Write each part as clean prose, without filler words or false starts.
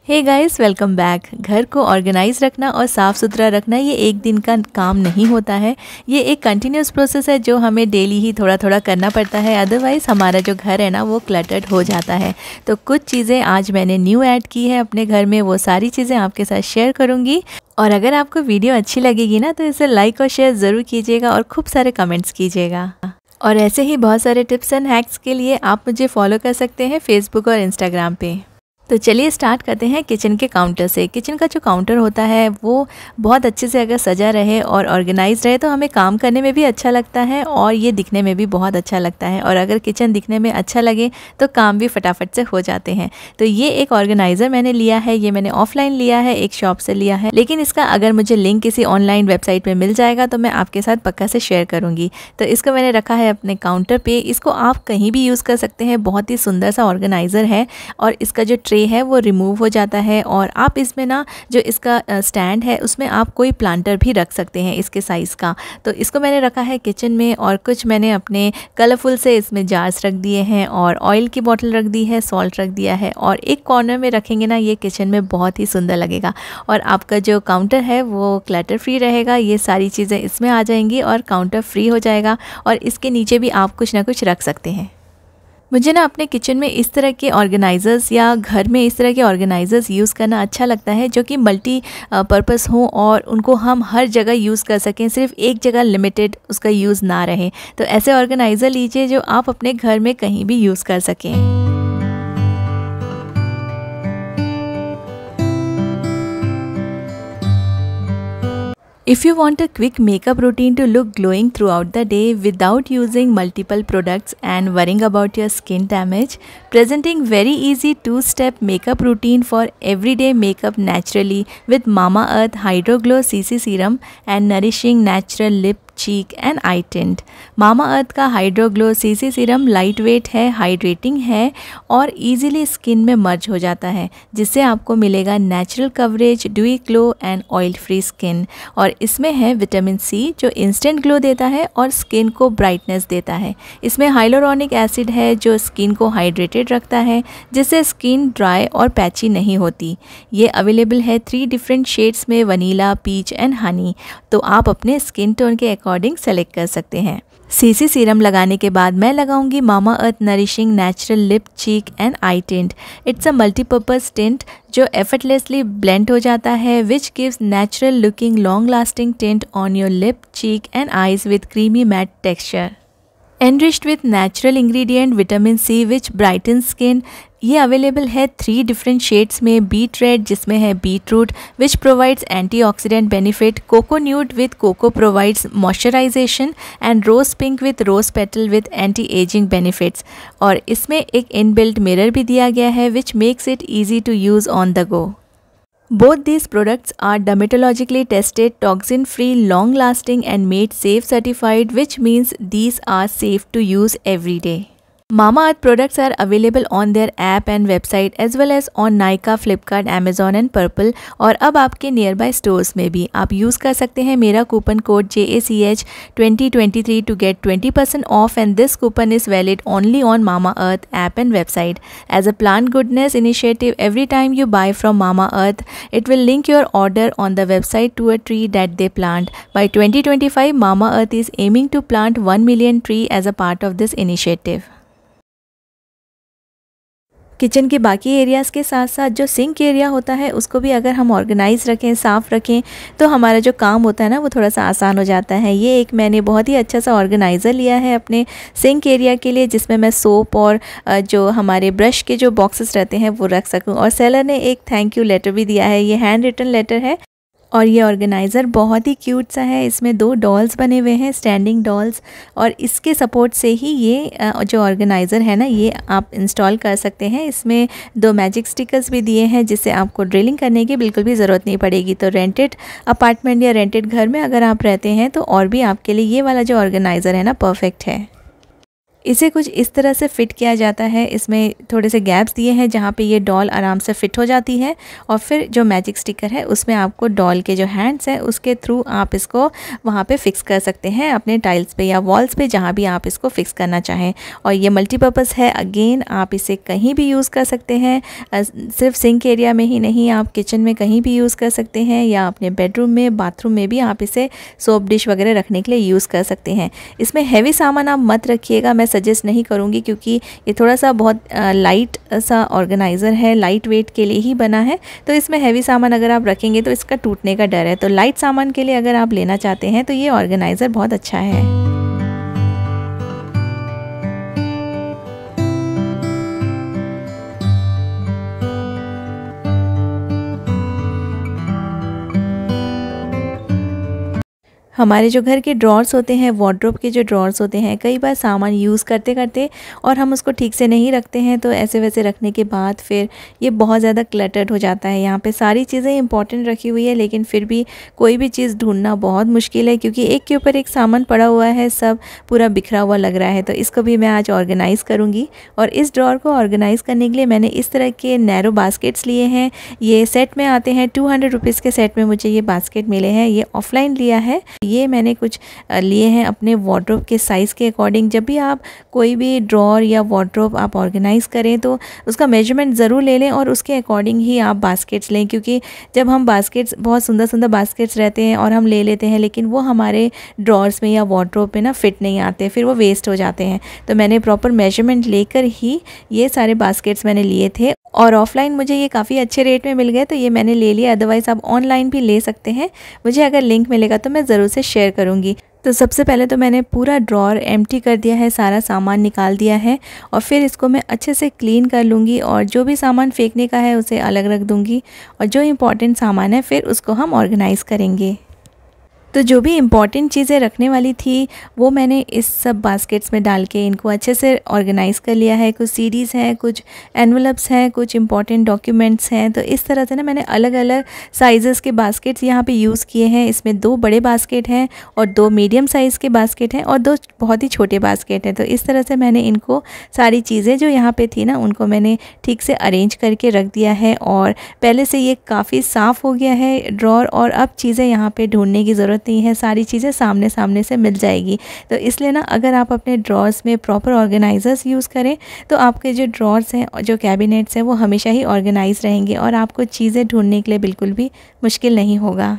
Hey guys, welcome back. घर को organise रखना और साफ़ सुथरा रखना ये एक दिन का काम नहीं होता है। ये एक कंटिन्यूस प्रोसेस है जो हमें डेली ही थोड़ा थोड़ा करना पड़ता है, अदरवाइज़ हमारा जो घर है ना वो क्लटर्ड हो जाता है। तो कुछ चीज़ें आज मैंने न्यू ऐड की है अपने घर में, वो सारी चीज़ें आपके साथ शेयर करूँगी। और अगर आपको वीडियो अच्छी लगेगी ना तो इसे लाइक और शेयर ज़रूर कीजिएगा और खूब सारे कमेंट्स कीजिएगा। और ऐसे ही बहुत सारे टिप्स एंड हैक्स के लिए आप मुझे फॉलो कर सकते हैं फेसबुक और इंस्टाग्राम पे। तो चलिए स्टार्ट करते हैं किचन के काउंटर से। किचन का जो काउंटर होता है वो बहुत अच्छे से अगर सजा रहे और ऑर्गेनाइज रहे तो हमें काम करने में भी अच्छा लगता है और ये दिखने में भी बहुत अच्छा लगता है। और अगर किचन दिखने में अच्छा लगे तो काम भी फटाफट से हो जाते हैं। तो ये एक ऑर्गेनाइज़र मैंने लिया है, ये मैंने ऑफलाइन लिया है, एक शॉप से लिया है, लेकिन इसका अगर मुझे लिंक किसी ऑनलाइन वेबसाइट पर मिल जाएगा तो मैं आपके साथ पक्का से शेयर करूँगी। तो इसको मैंने रखा है अपने काउंटर पर। इसको आप कहीं भी यूज़ कर सकते हैं, बहुत ही सुंदर सा ऑर्गेनाइज़र है। और इसका जो ट्रे है वो रिमूव हो जाता है और आप इसमें ना जो इसका स्टैंड है उसमें आप कोई प्लांटर भी रख सकते हैं इसके साइज़ का। तो इसको मैंने रखा है किचन में और कुछ मैंने अपने कलरफुल से इसमें जार्स रख दिए हैं और ऑयल की बोतल रख दी है, सॉल्ट रख दिया है। और एक कॉर्नर में रखेंगे ना, ये किचन में बहुत ही सुंदर लगेगा और आपका जो काउंटर है वो क्लटर फ्री रहेगा। ये सारी चीज़ें इसमें आ जाएंगी और काउंटर फ्री हो जाएगा। और इसके नीचे भी आप कुछ ना कुछ रख सकते हैं। मुझे ना अपने किचन में इस तरह के ऑर्गेनाइज़र्स या घर में इस तरह के ऑर्गेनाइज़र्स यूज़ करना अच्छा लगता है जो कि मल्टी पर्पस हों और उनको हम हर जगह यूज़ कर सकें, सिर्फ एक जगह लिमिटेड उसका यूज़ ना रहे। तो ऐसे ऑर्गेनाइज़र लीजिए जो आप अपने घर में कहीं भी यूज़ कर सकें। If you want a quick makeup routine to look glowing throughout the day without using multiple products and worrying about your skin damage, presenting very easy 2-step makeup routine for everyday makeup naturally with Mamaearth Hydro Glow CC Serum and Nourishing Natural Lip cheek and eye tint. Mamaearth का hydro glow CC serum light weight है, hydrating है और easily skin में मर्ज हो जाता है, जिससे आपको मिलेगा natural coverage, dewy glow and oil free skin. और इसमें है विटामिन सी जो इंस्टेंट ग्लो देता है और स्किन को ब्राइटनेस देता है। इसमें हाइलोरॉनिक एसिड है जो स्किन को हाइड्रेटेड रखता है, जिससे स्किन ड्राई और पैची नहीं होती। ये अवेलेबल है 3 डिफरेंट शेड्स में, वनीला, पीच एंड हनी। तो आप अपने स्किन टोन के अकॉर्डिंग सेलेक्ट कर सकते हैं। सीसी सीरम लगाने के बाद मैं लगाऊंगी Mamaearth nourishing natural lip cheek and eye tint. It's a multipurpose tint जो एफर्टलेसली ब्लेंड हो जाता है, which gives natural looking long lasting tint on your lip, cheek and eyes with creamy matte texture. Enriched with natural ingredient vitamin C which brighten skin. ये available है 3 different shades में, beet red जिसमें है beetroot which provides antioxidant benefit, coco nude with coco provides moisturisation and rose pink with rose petal with anti ageing benefits. और इसमें एक inbuilt mirror भी दिया गया है which makes it easy to use on the go. Both these products are dermatologically tested, toxin-free, long-lasting and made safe certified, which means these are safe to use every day. Mamaearth products are available on their app and website as well as on Nykaa, Flipkart, Amazon and Purple। और अब आपके near by stores में भी आप use कर सकते हैं मेरा coupon code JACH 2023 to get 20% off and this coupon is valid only on Mamaearth app and website. As a plant goodness initiative, every time you buy from Mamaearth, it will link your order on the website to a tree that they plant. By 2025, Mamaearth is aiming to plant 1 million tree as a part of this initiative। Kitchen के बाकी areas के साथ साथ जो sink area होता है उसको भी अगर हम ऑर्गेनाइज़ रखें, साफ़ रखें तो हमारा जो काम होता है ना वो थोड़ा सा आसान हो जाता है। ये एक मैंने बहुत ही अच्छा सा ऑर्गेनाइज़र लिया है अपने सिंक एरिया के लिए, जिसमें मैं सोप और जो हमारे ब्रश के जो बॉक्सेस रहते हैं वो रख सकूं। और सेलर ने एक थैंक यू लेटर भी दिया है, ये हैंड रिटन लेटर है। और ये ऑर्गेनाइज़र बहुत ही क्यूट सा है, इसमें 2 डॉल्स बने हुए हैं, स्टैंडिंग डॉल्स। और इसके सपोर्ट से ही ये जो ऑर्गेनाइज़र है ना ये आप इंस्टॉल कर सकते हैं। इसमें 2 मैजिक स्टिकर्स भी दिए हैं जिससे आपको ड्रिलिंग करने की बिल्कुल भी ज़रूरत नहीं पड़ेगी। तो रेंटेड अपार्टमेंट या रेंटेड घर में अगर आप रहते हैं तो और भी आपके लिए ये वाला जो ऑर्गेनाइज़र है ना परफेक्ट है। इसे कुछ इस तरह से फ़िट किया जाता है, इसमें थोड़े से गैप्स दिए हैं जहाँ पे ये डॉल आराम से फ़िट हो जाती है। और फिर जो मैजिक स्टिकर है उसमें आपको डॉल के जो हैंड्स हैं उसके थ्रू आप इसको वहाँ पे फ़िक्स कर सकते हैं, अपने टाइल्स पे या वॉल्स पे, जहाँ भी आप इसको फ़िक्स करना चाहें। और ये मल्टीपर्पज़ है, अगेन आप इसे कहीं भी यूज़ कर सकते हैं, सिर्फ सिंक एरिया में ही नहीं, आप किचन में कहीं भी यूज़ कर सकते हैं या अपने बेडरूम में, बाथरूम में भी आप इसे सोप डिश वगैरह रखने के लिए यूज़ कर सकते हैं। इसमें हैवी सामान आप मत रखिएगा, मैं सजेस्ट नहीं करूँगी, क्योंकि ये थोड़ा सा बहुत लाइट सा ऑर्गेनाइज़र है, लाइट वेट के लिए ही बना है। तो इसमें हैवी सामान अगर आप रखेंगे तो इसका टूटने का डर है। तो लाइट सामान के लिए अगर आप लेना चाहते हैं तो ये ऑर्गेनाइज़र बहुत अच्छा है। हमारे जो घर के ड्रॉर्स होते हैं, वार्डरोब के जो ड्रॉर्स होते हैं, कई बार सामान यूज़ करते करते और हम उसको ठीक से नहीं रखते हैं, तो ऐसे वैसे रखने के बाद फिर ये बहुत ज़्यादा क्लटर्ड हो जाता है। यहाँ पे सारी चीज़ें इंपॉर्टेंट रखी हुई है, लेकिन फिर भी कोई भी चीज़ ढूंढना बहुत मुश्किल है, क्योंकि एक के ऊपर एक सामान पड़ा हुआ है, सब पूरा बिखरा हुआ लग रहा है। तो इसको भी मैं आज ऑर्गेनाइज़ करूँगी। और इस ड्रॉर को ऑर्गेनाइज़ करने के लिए मैंने इस तरह के नैरो बास्केट्स लिए हैं। ये सेट में आते हैं, 200 रुपीज़ के सेट में मुझे ये बास्केट मिले हैं। ये ऑफलाइन लिया है। ये मैंने कुछ लिए हैं अपने वार्डरोब के साइज़ के अकॉर्डिंग। जब भी आप कोई भी ड्रॉर या वार्डरोब आप ऑर्गेनाइज़ करें तो उसका मेजरमेंट ज़रूर ले लें और उसके अकॉर्डिंग ही आप बास्केट्स लें, क्योंकि जब हम बास्केट्स, बहुत सुंदर सुंदर बास्केट्स रहते हैं और हम ले लेते हैं, लेकिन वो हमारे ड्रॉर्स में या वार्डरोब में ना फिट नहीं आते, फिर वो वेस्ट हो जाते हैं। तो मैंने प्रॉपर मेजरमेंट लेकर ही ये सारे बास्केट्स मैंने लिए थे। और ऑफ़लाइन मुझे ये काफ़ी अच्छे रेट में मिल गए, तो ये मैंने ले लिया। अदरवाइज़ आप ऑनलाइन भी ले सकते हैं, मुझे अगर लिंक मिलेगा तो मैं ज़रूर से शेयर करूँगी। तो सबसे पहले तो मैंने पूरा ड्रॉर एम्प्टी कर दिया है, सारा सामान निकाल दिया है और फिर इसको मैं अच्छे से क्लीन कर लूँगी और जो भी सामान फेंकने का है उसे अलग रख दूँगी और जो इम्पॉर्टेंट सामान है फिर उसको हम ऑर्गेनाइज़ करेंगे। तो जो भी इम्पॉर्टेंट चीज़ें रखने वाली थी वो मैंने इस सब बास्केट्स में डाल के इनको अच्छे से ऑर्गेनाइज़ कर लिया है। कुछ सीडीज़ हैं, कुछ एनवलप्स हैं, कुछ इम्पॉर्टेंट डॉक्यूमेंट्स हैं। तो इस तरह से ना मैंने अलग अलग साइज़ेस के बास्केट्स यहाँ पे यूज़ किए हैं। इसमें 2 बड़े बास्केट हैं और 2 मीडियम साइज़ के बास्केट हैं और 2 बहुत ही छोटे बास्केट हैं। तो इस तरह से मैंने इनको सारी चीज़ें जो यहाँ पर थी ना उनको मैंने ठीक से अरेंज करके रख दिया है और पहले से ये काफ़ी साफ़ हो गया है ड्रॉर। और अब चीज़ें यहाँ पर ढूंढने की ज़रूरत नहीं है, सारी चीज़ें सामने सामने से मिल जाएगी। तो इसलिए ना अगर आप अपने ड्रॉर्स में प्रॉपर ऑर्गेनाइज़र्स यूज़ करें तो आपके जो ड्रॉर्स हैं और जो कैबिनेट्स हैं वो हमेशा ही ऑर्गेनाइज रहेंगे और आपको चीज़ें ढूंढने के लिए बिल्कुल भी मुश्किल नहीं होगा।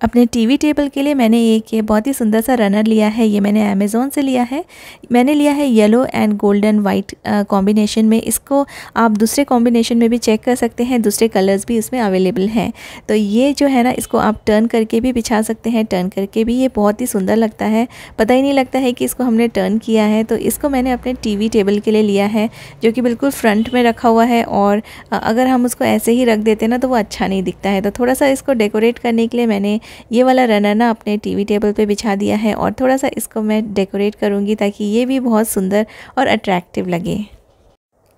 अपने टीवी टेबल के लिए मैंने एक ये बहुत ही सुंदर सा रनर लिया है। ये मैंने अमेज़ॉन से लिया है। मैंने लिया है yellow and golden white combination में। इसको आप दूसरे कॉम्बिनेशन में भी चेक कर सकते हैं, दूसरे कलर्स भी इसमें अवेलेबल हैं। तो ये जो है ना इसको आप टर्न करके भी बिछा सकते हैं, टर्न करके भी ये बहुत ही सुंदर लगता है, पता ही नहीं लगता है कि इसको हमने टर्न किया है। तो इसको मैंने अपने टीवी टेबल के लिए लिया है जो कि बिल्कुल फ्रंट में रखा हुआ है और अगर हम उसको ऐसे ही रख देते ना तो वो अच्छा नहीं दिखता है। तो थोड़ा सा इसको डेकोरेट करने के लिए मैंने ये वाला रनर ना अपने टीवी टेबल पे बिछा दिया है और थोड़ा सा इसको मैं डेकोरेट करूँगी ताकि ये भी बहुत सुंदर और अट्रैक्टिव लगे।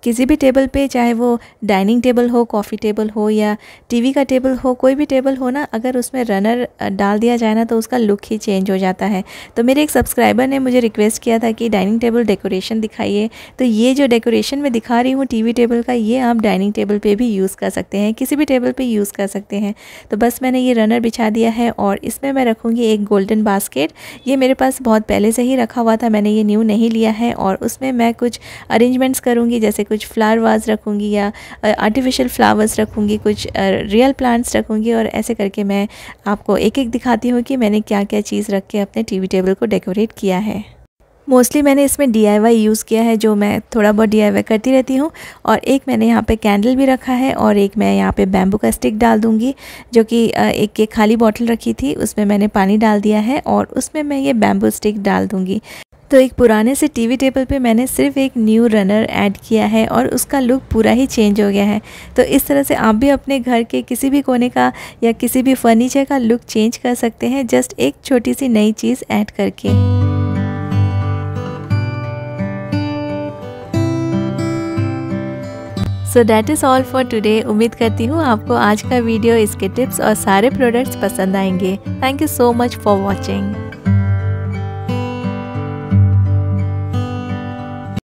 किसी भी टेबल पे, चाहे वो डाइनिंग टेबल हो, कॉफ़ी टेबल हो या टीवी का टेबल हो, कोई भी टेबल हो ना, अगर उसमें रनर डाल दिया जाए ना तो उसका लुक ही चेंज हो जाता है। तो मेरे एक सब्सक्राइबर ने मुझे रिक्वेस्ट किया था कि डाइनिंग टेबल डेकोरेशन दिखाइए, तो ये जो डेकोरेशन मैं दिखा रही हूँ टीवी टेबल का, ये आप डाइनिंग टेबल पे भी यूज़ कर सकते हैं, किसी भी टेबल पे यूज़ कर सकते हैं। तो बस मैंने ये रनर बिछा दिया है और इसमें मैं रखूँगी एक गोल्डन बास्केट। ये मेरे पास बहुत पहले से ही रखा हुआ था, मैंने ये न्यू नहीं लिया है। और उसमें मैं कुछ अरेंजमेंट्स करूँगी, जैसे कुछ फ्लावर वाज रखूँगी या आर्टिफिशियल फ्लावर्स रखूँगी, कुछ रियल प्लांट्स रखूँगी और ऐसे करके मैं आपको एक एक दिखाती हूँ कि मैंने क्या क्या चीज़ रख के अपने टीवी टेबल को डेकोरेट किया है। मोस्टली मैंने इसमें DIY यूज़ किया है, जो मैं थोड़ा बहुत DIY करती रहती हूँ। और एक मैंने यहाँ पे कैंडल भी रखा है और एक मैं यहाँ पे बैम्बू का स्टिक डाल दूँगी, जो कि एक खाली बॉटल रखी थी उसमें मैंने पानी डाल दिया है और उसमें मैं ये बैम्बू स्टिक डाल दूँगी। तो एक पुराने से टीवी टेबल पे मैंने सिर्फ एक न्यू रनर ऐड किया है और उसका लुक पूरा ही चेंज हो गया है। तो इस तरह से आप भी अपने घर के किसी भी कोने का या किसी भी फर्नीचर का लुक चेंज कर सकते हैं जस्ट एक छोटी सी नई चीज़ ऐड करके। So that is all for today. उम्मीद करती हूँ आपको आज का वीडियो, इसके टिप्स और सारे प्रोडक्ट्स पसंद आएंगे। Thank you so much for watching.